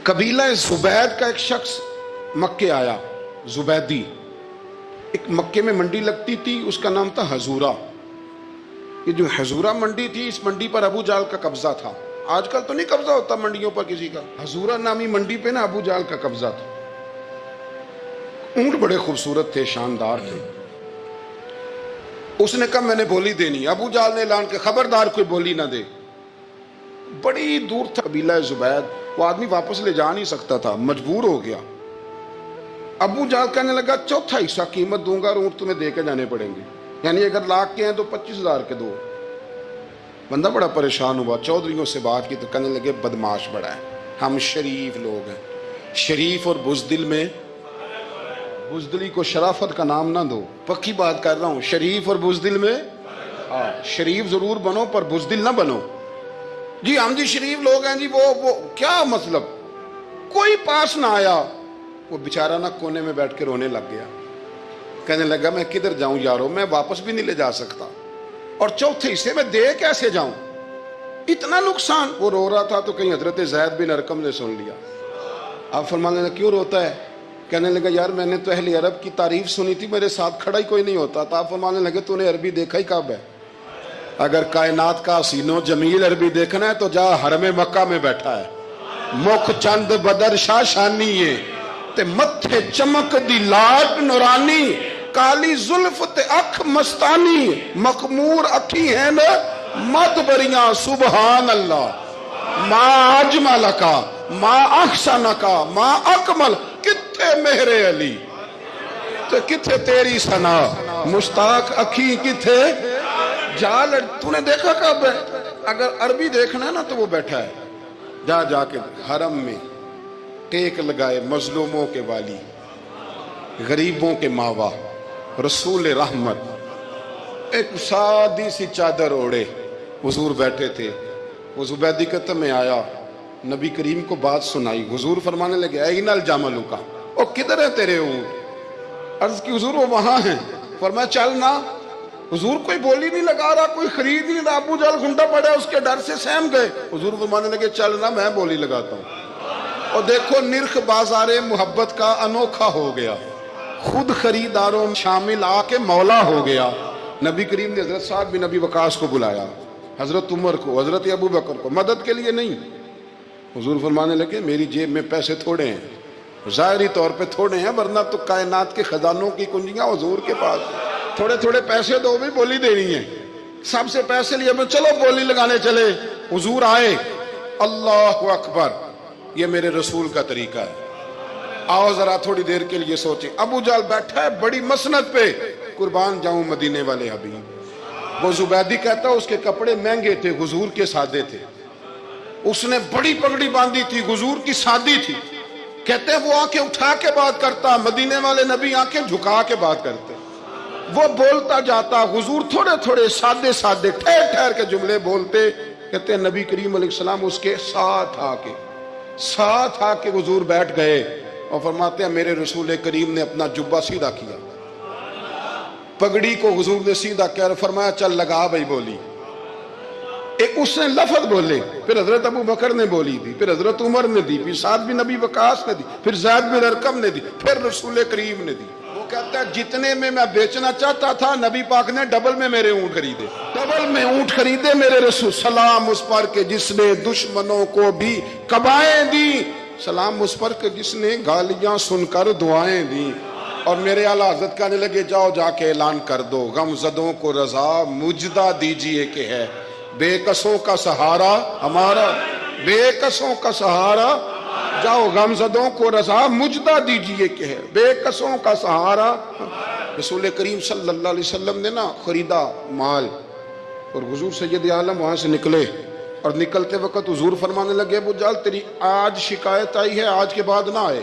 قبیلہ زبید کا ایک شخص مکے آیا، زبیدی۔ ایک مکے میں منڈی لگتی تھی، اس کا نام تھا حضورہ۔ یہ جو حضورہ منڈی تھی، اس منڈی پر ابو جہل کا قبضہ تھا۔ آج کل تو نہیں قبضہ ہوتا منڈیوں پر کسی کا، حضورہ نامی منڈی پہ نا ابو جہل کا قبضہ تھا۔ اونٹ بڑے خوبصورت تھے، شاندار تھے۔ اس نے کہا میں نے بولی دینی۔ ابو جہل نے اعلان کیا خبردار کوئی بولی نہ دے۔ بڑی دور تھا قبیلہ زبید، وہ آدمی واپس لے جا نہیں سکتا تھا، مجبور ہو گیا۔ ابو جہل کہنے لگا چوتھا حصہ قیمت دوں گا اور اونٹ تمہیں دے کے جانے پڑیں گے، یعنی اگر لاکھ کے ہیں تو 25,000 کے دو۔ بندہ بڑا پریشان ہوا، چودھریوں سے بات کی تو کہنے لگے بدماش بڑا ہے، ہم شریف لوگ ہیں، شریف اور بزدل میں، بزدلی کو شرافت کا نام نہ دو، پکی بات کر رہا ہوں، شریف اور بزدل میں شریف ضرور بنو پر بزدل نہ بنو۔ جی ہم جی شریف لوگ ہیں جی، وہ کیا مطلب؟ کوئی پاس نہ آیا، وہ بیچارہ نہ کونے میں بیٹھ کے رونے لگ گیا، کہنے لگا میں کدھر جاؤں یارو، میں واپس بھی نہیں لے جا سکتا، اور چوتھے حصے میں دے کیسے جاؤں، اتنا نقصان۔ وہ رو رہا تھا تو کہیں حضرت زید بن ارقم نے سن لیا۔ آپ فرمانے لگے کیوں روتا ہے؟ کہنے لگا یار میں نے تو اہل عرب کی تعریف سنی تھی، میرے ساتھ کھڑا ہی کوئی نہیں ہوتا تھا۔ آپ فرمانے لگے تو نے عربی دیکھا ہی کب ہے؟ اگر کائنات کا حسین و جمیل عربی دیکھنا ہے تو جا حرم مکہ میں بیٹھا ہے، مکھ چند بدر شاہ شانی ہے تے متھے چمک دی لاٹ نورانی، کالی زلف تے اکھ مستانی، مخمور اکھی ہیں نا مد بریاں سبحان اللہ، ما اجمل کا ما احسن کا ما اکمل، کتھے مہر علی تے کتھے تیری ثنا، مشتاق اکھی کتھے جال۔ تو نے دیکھا کب ہے؟ اگر عربی دیکھنا ہے نا تو وہ بیٹھا ہے، جا کے حرم میں ٹیک لگائے، مظلوموں کے والی، غریبوں کے ماوا، رسول رحمت، ایک سادی سی چادر اوڑے حضور بیٹھے تھے۔ وہ زبیدی کہتا میں آیا، نبی کریم کو بات سنائی، حضور فرمانے لگے این الجمل کا، او کدھر ہے تیرے اونٹ؟ عرض کی حضور وہ وہاں ہیں۔ فرمایا چل نا۔ حضور کوئی بولی نہیں لگا رہا، کوئی خرید نہیں رہا، ابو جہل گھنٹا پڑا، اس کے ڈر سے سہم گئے۔ حضور فرمانے لگے چل نا میں بولی لگاتا ہوں۔ اور دیکھو نرخ بازار محبت کا انوکھا ہو گیا، خود خریداروں شامل آ کے مولا ہو گیا۔ نبی کریم نے حضرت سعد بن ابی وقاص کو بلایا، حضرت عمر کو، حضرت ابو بکر کو، مدد کے لیے نہیں۔ حضور فرمانے لگے میری جیب میں پیسے تھوڑے ہیں، ظاہری طور پہ تھوڑے ہیں، ورنہ تو کائنات کے خزانوں کی کنجیاں حضور کے پاس ہیں۔ تھوڑے تھوڑے پیسے دو بھی بولی دینی ہے۔ سب سے پیسے لیے میں چلو بولی لگانے چلے۔ حضور آئے، اللہ اکبر، یہ میرے رسول کا طریقہ ہے، آؤ ذرا تھوڑی دیر کے لیے سوچیں۔ ابو جہل بیٹھا ہے بڑی مسند پہ، قربان جاؤں مدینے والے حبیب۔ وہ زبیدی کہتا اس کے کپڑے مہنگے تھے، حضور کے سادے تھے، اس نے بڑی پگڑی باندھی تھی، حضور کی سادی تھی۔ کہتے ہیں وہ آنکھیں اٹھا کے بات کرتا، مدینے والے نبی آنکھیں جھکا کے بات کرتے۔ وہ بولتا جاتا، حضور تھوڑے تھوڑے سادے سادے ٹھہر ٹھہر کے جملے بولتے۔ کہتے ہیں نبی کریم علیہ السلام اس کے ساتھ آ کے حضور بیٹھ گئے اور فرماتے ہیں میرے رسول کریم نے اپنا جبہ سیدھا کیا، پگڑی کو حضور نے سیدھا کیا اور فرمایا چل لگا بھائی بولی۔ ایک اس نے لفظ بولے، پھر حضرت ابو بکر نے بولی دی، پھر حضرت عمر نے دی، پھر سعد بن ابی وقاص نے دی، پھر زید بن ارقم نے دی، پھر رسول کریم نے دی۔ وہ کہتا ہے جتنے میں بیچنا چاہتا تھا نبی پاک نے ڈبل میں میرے اونٹ خریدے، ڈبل میں اونٹ خریدے میرے رسول۔ سلام اس پر کہ جس نے دشمنوں کو بھی قبائیں دی، سلام اس پر کہ جس نے گالیاں سن کر دعائیں دی۔ اور میرے اعلیٰ حضرت کہنے لگے جاؤ جا کے اعلان کر دو، غم زدوں کو رضا مجدہ دیجئے کہ ہے بے کسوں کا سہارا ہمارا، بے کسوں کا سہارا، جاؤ غم زدوں کو رضا مجدہ دیجئے کہ ہے بے کسوں کا سہارا۔ رسول کریم صلی اللہ علیہ وسلم نے نا خریدا مال، اور حضور سید عالم وہاں سے نکلے، اور نکلتے وقت حضور فرمانے لگے ابو جہل تیری آج شکایت آئی ہے، آج کے بعد نہ آئے،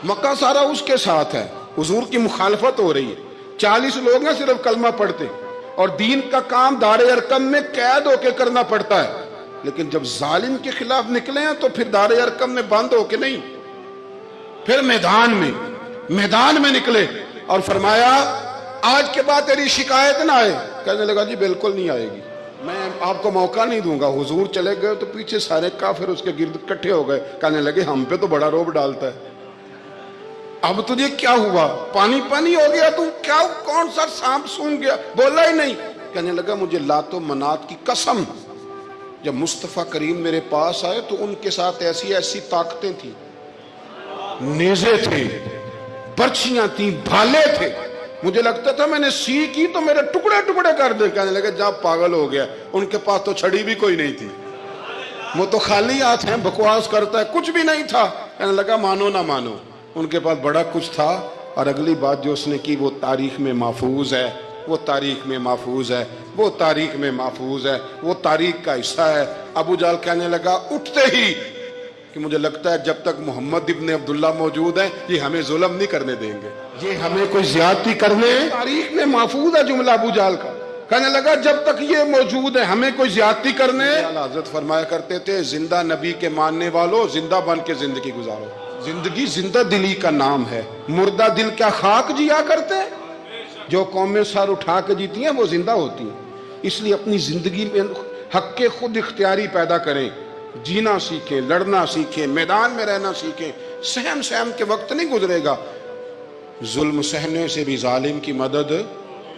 مکہ سارا اس کے ساتھ ہے، حضور کی مخالفت ہو رہی ہے، 40 لوگ ہیں صرف کلمہ پڑھتے، اور دین کا کام دار ارقم میں قید ہو کے کرنا پڑتا ہے، لیکن جب ظالم کے خلاف نکلے ہیں تو پھر دار ارقم میں بند ہو کے نہیں، پھر میدان میں نکلے اور فرمایا آج کے بعد تیری شکایت نہ آئے۔ کہنے لگا جی بالکل نہیں آئے گی۔ میں آپ کو موقع نہیں دوں گا. حضور چلے گئے تو پیچھے سارے کافر اس کے گرد اکٹھے ہو گئے, کہنے لگے ہم پہ تو بڑا روب ڈالتا ہے, اب تجھے کیا ہوا, پانی پانی ہو گیا, تم کیا کون سا سانپ سونگ گیا, بولا ہی نہیں. کہنے لگا مجھے لات و منات کی قسم, جب مصطفیٰ کریم میرے پاس آئے تو ان کے ساتھ ایسی ایسی طاقتیں تھیں, نیزے تھے, برچیاں تھیں, بھالے تھے, مجھے لگتا تھا میں نے سی کی تو میرے ٹکڑے ٹکڑے کر دے. کہنے لگے جا پاگل ہو گیا, ان کے پاس تو چھڑی بھی کوئی نہیں تھی, وہ تو خالی ہاتھ ہیں, بکواس کرتا ہے, کچھ بھی نہیں تھا. کہنے لگا مانو نہ مانو, ان کے پاس بڑا کچھ تھا. اور اگلی بات جو اس نے کی وہ تاریخ میں محفوظ ہے, وہ تاریخ میں محفوظ ہے, وہ تاریخ میں محفوظ ہے, وہ تاریخ کا حصہ ہے. ابو جہل کہنے لگا اٹھتے ہی کہ مجھے لگتا ہے جب تک محمد ابن عبداللہ موجود ہیں یہ ہمیں ظلم نہیں کرنے دیں گے, یہ ہمیں کوئی زیادتی کرنے, تاریخ میں محفوظ ہے جملہ ابو جہل کا. کہنے لگا جب تک یہ موجود ہے ہمیں کوئی زیادتی کرنے. حضرت فرمایا کرتے تھے زندہ نبی کے ماننے والوں زندہ بن کے زندگی گزارو. زندگی زندہ دلی کا نام ہے, مردہ دل کیا خاک جیا کرتے ہیں, جو قومیں سر اٹھا کے جیتی ہیں وہ زندہ ہوتی ہیں. اس لیے اپنی زندگی میں حق کے خود اختیاری پیدا کریں, جینا سیکھیں, لڑنا سیکھیں, میدان میں رہنا سیکھیں. سہم سہم کے وقت نہیں گزرے گا, ظلم سہنے سے بھی ظالم کی مدد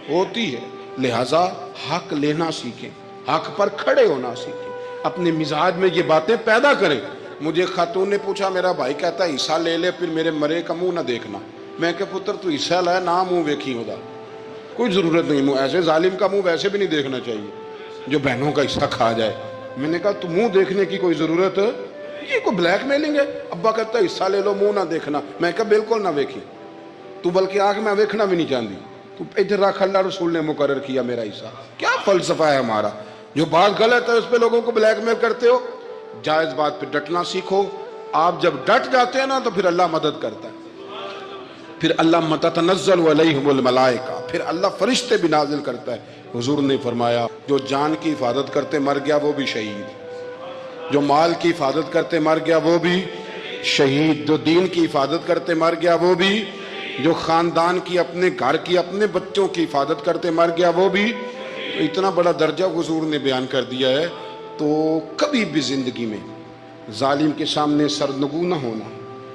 ہوتی ہے. لہذا حق لینا سیکھیں, حق پر کھڑے ہونا سیکھیں, اپنے مزاج میں یہ باتیں پیدا کریں. مجھے خاتون نے پوچھا, میرا بھائی کہتا ہے حصہ لے لے پھر میرے مرے کا منہ نہ دیکھنا. میں کہ پتر تو حصہ لائے نہ منہ ویکھی ہوگا, کوئی ضرورت نہیں, منہ ایسے ظالم کا منہ ویسے بھی نہیں دیکھنا چاہیے جو بہنوں کا حصہ کھا جائے. میں نے کہا تو منہ دیکھنے کی کوئی ضرورت, یہ کوئی بلیک میلنگ ہے. ابا کہتا ہے حصہ لے لو منہ نہ دیکھنا. میں کہا بالکل نہ ویکھی, تو بلکہ آگ میں ویکھنا بھی نہیں چاہتی, تو ادھر رکھ, اللہ رسول نے مقرر کیا میرا حصہ. کیا فلسفہ ہے ہمارا, جو بات غلط ہے اس پہ لوگوں کو بلیک میل کرتے ہو. جائز بات پہ ڈٹنا سیکھو. آپ جب ڈٹ جاتے ہیں نا تو پھر اللہ مدد کرتا ہے, پھر اللہ تتنزل علیہم الملائکہ, پھر اللہ فرشتے بھی نازل کرتا ہے. حضور نے فرمایا جو جان کی حفاظت کرتے مر گیا وہ بھی شہید, جو مال کی حفاظت کرتے مر گیا وہ بھی شہید, جو دین کی حفاظت کرتے مر گیا وہ بھی, جو خاندان کی, اپنے گھر کی, اپنے بچوں کی حفاظت کرتے مر گیا وہ بھی. اتنا بڑا درجہ حضور نے بیان کر دیا ہے. تو کبھی بھی زندگی میں ظالم کے سامنے سرنگو نہ ہونا,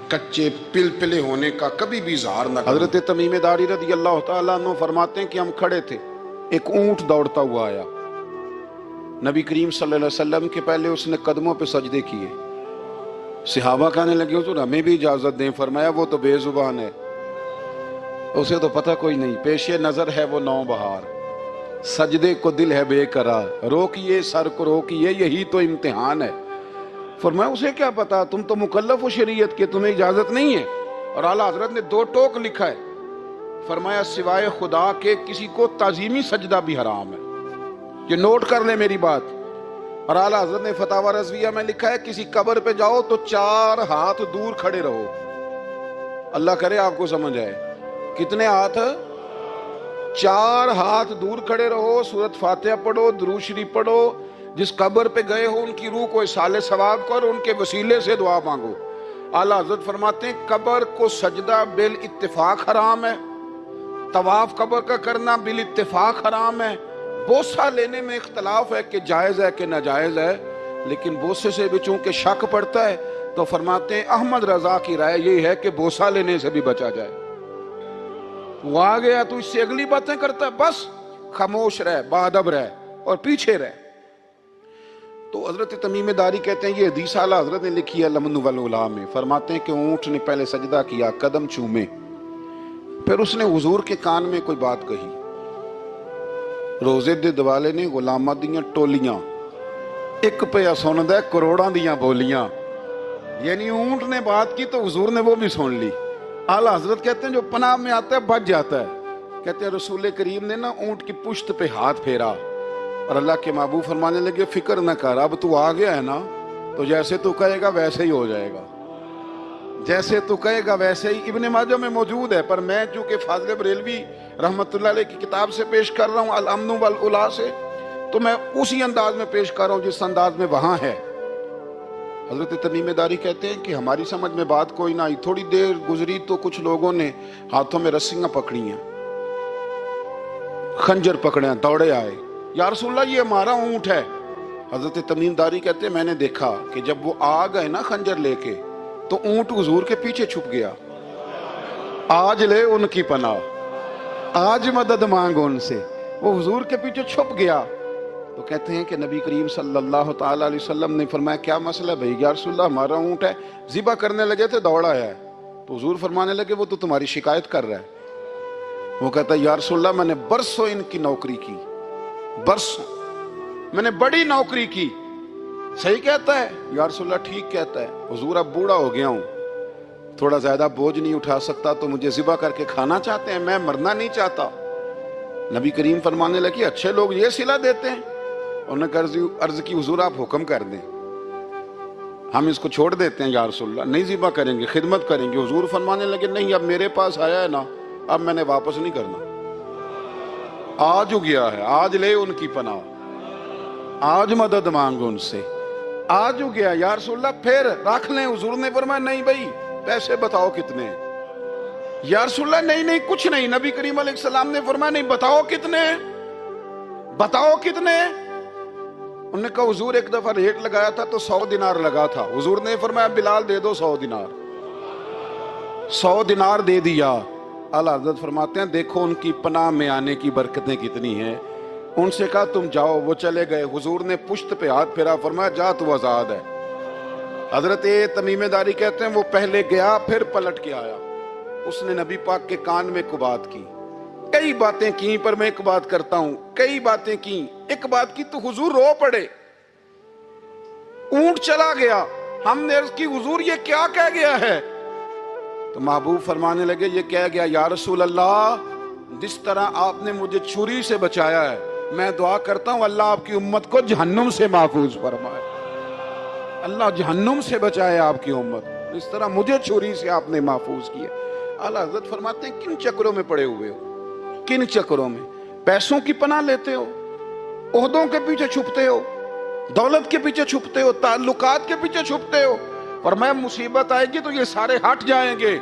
کچے پل پلے ہونے کا کبھی بھی اظہار نہ. حضرت تمیم داری رضی اللہ تعالیٰ عنہ فرماتے ہیں کہ ہم کھڑے تھے, ایک اونٹ دوڑتا ہوا آیا, نبی کریم صلی اللہ علیہ وسلم کے پہلے اس نے قدموں پہ سجدے کیے. صحابہ کہنے لگے حضور ہمیں بھی اجازت دیں. فرمایا وہ تو بے زبان ہے, اسے تو پتہ کوئی نہیں, پیش نظر ہے وہ نو بہار, سجدے کو دل ہے بے قرار, روکیے سر کو روکیے یہی تو امتحان ہے. فرمایا اسے کیا پتا, تم تو مکلف ہو شریعت کے, تمہیں اجازت نہیں ہے. اور اعلیٰ حضرت نے 2 ٹوک لکھا ہے, فرمایا سوائے خدا کے کسی کو تعظیمی سجدہ بھی حرام ہے. یہ نوٹ کر لیں میری بات. اور اعلیٰ حضرت نے فتاوی رضویہ میں لکھا ہے کسی قبر پہ جاؤ تو 4 ہاتھ دور کھڑے رہو. اللہ کرے آپ کو سمجھ آئے, کتنے ہاتھ, 4 ہاتھ دور کھڑے رہو, سورت فاتحہ پڑھو, درود شریف پڑھو, جس قبر پہ گئے ہو ان کی روح کو اصال ثواب کرو, ان کے وسیلے سے دعا مانگو. اعلیٰ حضرت فرماتے ہیں قبر کو سجدہ بالاتفاق حرام ہے, طواف قبر کا کرنا بالاتفاق حرام ہے. بوسہ لینے میں اختلاف ہے کہ جائز ہے کہ ناجائز ہے, لیکن بوسے سے بھی چونکہ شک پڑتا ہے تو فرماتے ہیں احمد رضا کی رائے یہ ہے کہ بوسہ لینے سے بھی بچا جائے. وہ آ گیا تو اس سے اگلی باتیں کرتا ہے, بس خاموش رہ, باادب رہ اور پیچھے رہ. تو حضرت تمیم داری کہتے ہیں یہ حدیث اعلیٰ حضرت نے لکھی ہے لمن والعلا میں. فرماتے ہیں کہ اونٹ نے پہلے سجدہ کیا, قدم چومے, پھر اس نے حضور کے کان میں کوئی بات کہی. روزے دے دوالے نے غلاماں دیاں ٹولیاں, ایک پیا سندا کروڑاں دیاں بولیاں. یعنی اونٹ نے بات کی تو حضور نے وہ بھی سن لی. اعلیٰ حضرت کہتے ہیں جو پناہ میں آتا ہے بچ جاتا ہے. کہتے ہیں رسول کریم نے نا اونٹ کی پشت پہ ہاتھ پھیرا اور اللہ کے محبوب فرمانے لگے فکر نہ کر, اب تو آ گیا ہے نا تو جیسے تو کہے گا ویسے ہی ہو جائے گا, جیسے تو کہے گا ویسے ہی. ابن ماجہ میں موجود ہے, پر میں چونکہ فاضل بریلوی رحمت اللہ علیہ کی کتاب سے پیش کر رہا ہوں الامن والعلا سے, تو میں اسی انداز میں پیش کر رہا ہوں جس انداز میں وہاں ہے. حضرت تمیم داری کہتے ہیں کہ ہماری سمجھ میں بات کوئی نہ آئی. تھوڑی دیر گزری تو کچھ لوگوں نے ہاتھوں میں رسیاں پکڑی ہیں, خنجر پکڑے ہیں, دوڑے آئے, یا رسول اللہ یہ ہمارا اونٹ ہے۔ حضرت تمیم داری کہتے ہیں میں نے دیکھا کہ جب وہ آ گئے نا خنجر لے کے تو اونٹ حضور کے پیچھے چھپ گیا۔ آج لے ان کی پناہ، آج مدد مانگ ان سے، وہ حضور کے پیچھے چھپ گیا۔ تو کہتے ہیں کہ نبی کریم صلی اللہ تعالی علیہ وسلم نے فرمایا کیا مسئلہ ہے بھائی؟ یا رسول اللہ ہمارا اونٹ ہے، ذبح کرنے لگے تھے دوڑ آیا ہے۔ تو حضور فرمانے لگے وہ تو تمہاری شکایت کر رہا ہے۔ وہ کہتا ہے یا رسول اللہ میں نے برسوں ان کی نوکری کی، برسوں میں نے بڑی نوکری کی۔ صحیح کہتا ہے یا رسول اللہ؟ ٹھیک کہتا ہے حضور، اب بوڑھا ہو گیا ہوں، تھوڑا زیادہ بوجھ نہیں اٹھا سکتا، تو مجھے ذبح کر کے کھانا چاہتے ہیں، میں مرنا نہیں چاہتا۔ نبی کریم فرمانے لگے اچھے لوگ یہ صلہ دیتے ہیں؟ انہوں نے عرض کی حضور آپ حکم کر دیں، ہم اس کو چھوڑ دیتے ہیں یا رسول اللہ، نہیں ذبح کریں گے، خدمت کریں گے۔ حضور فرمانے لگے نہیں، اب میرے پاس آیا ہے نا، اب میں نے واپس نہیں کرنا، آج ہو گیا ہے، آج لے ان کی پناہ، آج مدد مانگ ان سے، آج ہو گیا یا رسول اللہ پھر رکھ لیں؟ حضور نے فرمایا نہیں بھائی پیسے بتاؤ کتنے ہیں؟ یا رسول اللہ نہیں کچھ نہیں۔ نبی کریم علیہ السلام نے فرمایا نہیں، بتاؤ کتنے، بتاؤ کتنے۔ انہوں نے کہا حضور ایک دفعہ ریٹ لگایا تھا تو 100 دینار لگا تھا۔ حضور نے فرمایا بلال دے دو 100 دینار، 100 دینار دے دیا۔ اعلیٰ حضرت فرماتے ہیں دیکھو ان کی پناہ میں آنے کی برکتیں کتنی ہیں۔ ان سے کہا تم جاؤ، وہ چلے گئے۔ حضور نے پشت پہ ہاتھ پھیرا، فرمایا جا تو آزاد ہے۔ حضرت تمیم داری کہتے ہیں وہ پہلے گیا پھر پلٹ کے آیا، اس نے نبی پاک کے کان میں ایک بات کی، کئی باتیں کی، پر میں ایک بات کرتا ہوں، کئی باتیں کی، ایک بات کی تو حضور رو پڑے۔ اونٹ چلا گیا، ہم نے عرض کی حضور یہ کیا کہہ گیا ہے؟ تو محبوب فرمانے لگے یہ کہہ گیا یا رسول اللہ جس طرح آپ نے مجھے چھری سے بچایا ہے، میں دعا کرتا ہوں اللہ آپ کی امت کو جہنم سے محفوظ فرمائے، اللہ جہنم سے بچائے آپ کی امت، اس طرح مجھے چھری سے آپ نے محفوظ کیا۔ اعلیٰ حضرت فرماتے ہیں کن چکروں میں پڑے ہوئے ہو، کن چکروں میں؟ پیسوں کی پناہ لیتے ہو، عہدوں کے پیچھے چھپتے ہو، دولت کے پیچھے چھپتے ہو، تعلقات کے پیچھے چھپتے ہو، اور میں مصیبت آئے گی تو یہ سارے ہٹ جائیں گے۔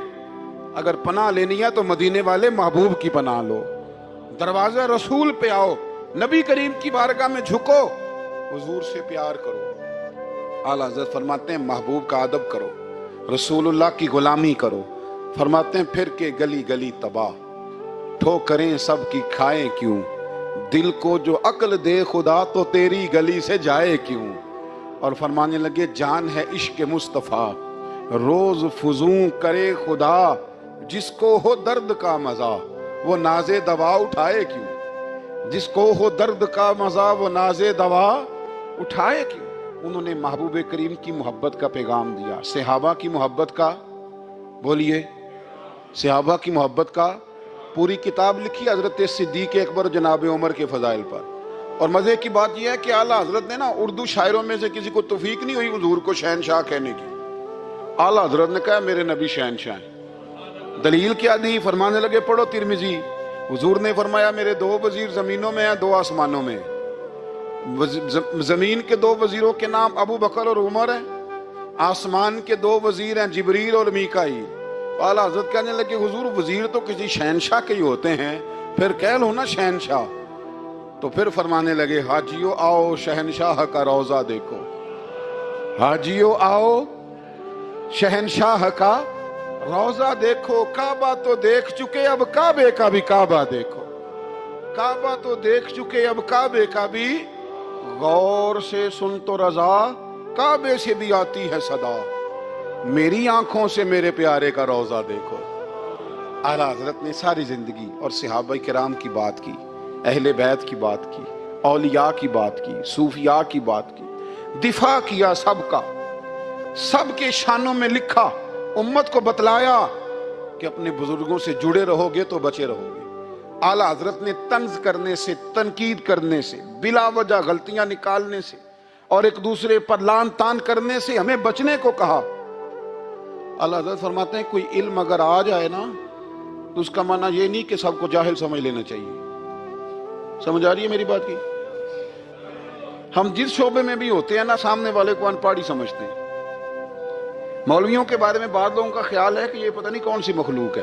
اگر پناہ لینی ہے تو مدینے والے محبوب کی پناہ لو، دروازہ رسول پہ آؤ، نبی کریم کی بارگاہ میں جھکو، حضور سے پیار کرو۔ اعلیٰ حضرت فرماتے ہیں محبوب کا ادب کرو، رسول اللہ کی غلامی کرو۔ فرماتے ہیں پھر کے گلی گلی تباہ، ٹھوکریں سب کی کھائیں کیوں، دل کو جو عقل دے خدا تو تیری گلی سے جائے کیوں۔ اور فرمانے لگے جان ہے عشق مصطفیٰ، روز فزوں کرے خدا، جس کو ہو درد کا مزہ وہ ناز دوا اٹھائے کیوں، جس کو ہو درد کا مزہ وہ ناز دوا اٹھائے کیوں۔ انہوں نے محبوب کریم کی محبت کا پیغام دیا، صحابہ کی محبت کا، بولیے صحابہ کی محبت کا پوری کتاب لکھی حضرت صدیق اکبر جناب عمر کے فضائل پر۔ اور مزے کی بات یہ ہے کہ اعلیٰ حضرت نے نا اردو شاعروں میں سے کسی کو توفیق نہیں ہوئی حضور کو شہنشاہ کہنے کی، اعلیٰ حضرت نے کہا میرے نبی شہنشاہ ہیں۔ دلیل کیا دی؟ فرمانے لگے پڑھو ترمذی، حضور نے فرمایا میرے 2 وزیر زمینوں میں ہیں 2 آسمانوں میں۔ زمین کے 2 وزیروں کے نام ابو بکر اور عمر ہیں، آسمان کے 2 وزیر ہیں جبریل اور میکائیل۔ اعلیٰ حضرت کہنے لگے حضور وزیر تو کسی شہنشاہ کے ہی ہوتے ہیں، پھر کہہ لو نا شہنشاہ۔ تو پھر فرمانے لگے حاجیو آؤ شہنشاہ کا روضہ دیکھو، حاجیو آؤ شہنشاہ کا روضہ دیکھو، کعبہ تو دیکھ چکے اب کعبے کا بھی کعبہ دیکھو، کعبہ تو دیکھ چکے اب کعبے کا بھی، غور سے سن تو رضا کعبے سے بھی آتی ہے صدا، میری آنکھوں سے میرے پیارے کا روضہ دیکھو۔ اعلیٰ حضرت نے ساری زندگی اور صحابہ کرام کی بات کی، اہل بیت کی بات کی، اولیاء کی بات کی، صوفیاء کی بات کی، دفاع کیا سب کا، سب کے شانوں میں لکھا، امت کو بتلایا کہ اپنے بزرگوں سے جڑے رہو گے تو بچے رہو گے۔ اعلیٰ حضرت نے طنز کرنے سے، تنقید کرنے سے، بلا وجہ غلطیاں نکالنے سے اور ایک دوسرے پر لان تان کرنے سے ہمیں بچنے کو کہا۔ اعلیٰ حضرت فرماتے ہیں کوئی علم اگر آ جائے نا تو اس کا معنی یہ نہیں کہ سب کو جاہل سمجھ لینا چاہیے۔ سمجھ آ رہی ہے میری بات کی؟ ہم جس شعبے میں بھی ہوتے ہیں نا سامنے والے کو ان پڑھ ہی سمجھتے ہیں۔ مولویوں کے بارے میں بعض لوگوں کا خیال ہے کہ یہ پتہ نہیں کون سی مخلوق ہے،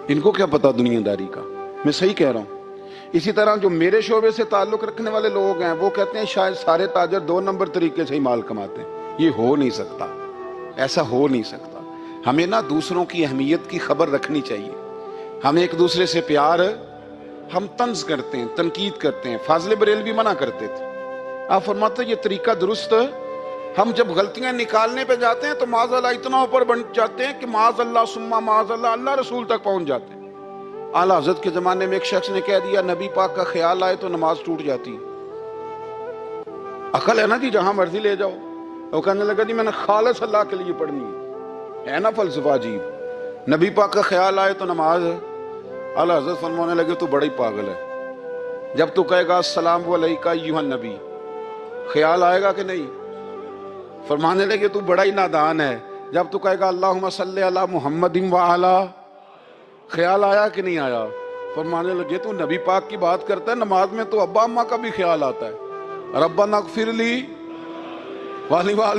ان کو کیا پتا دنیا داری کا۔ میں صحیح کہہ رہا ہوں، اسی طرح جو میرے شعبے سے تعلق رکھنے والے لوگ ہیں وہ کہتے ہیں شاید سارے تاجر 2 نمبر طریقے سے ہی مال کماتے ہیں. یہ ہو نہیں سکتا، ایسا ہو نہیں سکتا. ہمیں نا دوسروں کی اہمیت کی خبر رکھنی چاہیے. ہمیں ایک دوسرے سے پیار، ہم طنز کرتے ہیں، تنقید کرتے ہیں. فاضل بریلوی منع کرتے تھے. آپ فرماتے یہ طریقہ درست ہے. ہم جب غلطیاں نکالنے پہ جاتے ہیں تو معاذ اللہ اتنا اوپر بن جاتے ہیں کہ معاذ اللہ ثم معاذ اللہ اللہ رسول تک پہنچ جاتے ہیں. اعلیٰ حضرت کے زمانے میں ایک شخص نے کہہ دیا نبی پاک کا خیال آئے تو نماز ٹوٹ جاتی. عقل ہے نا جی، جہاں مرضی لے جاؤ. وہ کہنے لگا جی میں نے خالص اللہ کے لیے پڑھنی ہے نا فلسفہ عجیب. نبی پاک کا خیال آئے تو نماز ہے. اعلیٰ حضرت فرمانے لگے تو بڑا ہی پاگل ہے. جب تو کہے گا السلام علیکہ ایھا النبی، خیال آئے گا کہ نہیں؟ فرمانے لگے تو بڑا ہی نادان ہے. جب تو کہے گا اللہم صلی علی محمد وعلی، خیال آیا کہ نہیں آیا؟ فرمانے لگے تو نبی پاک کی بات کرتا ہے، نماز میں تو ابا اماں کا بھی خیال آتا ہے. ربنا اغفر لی والی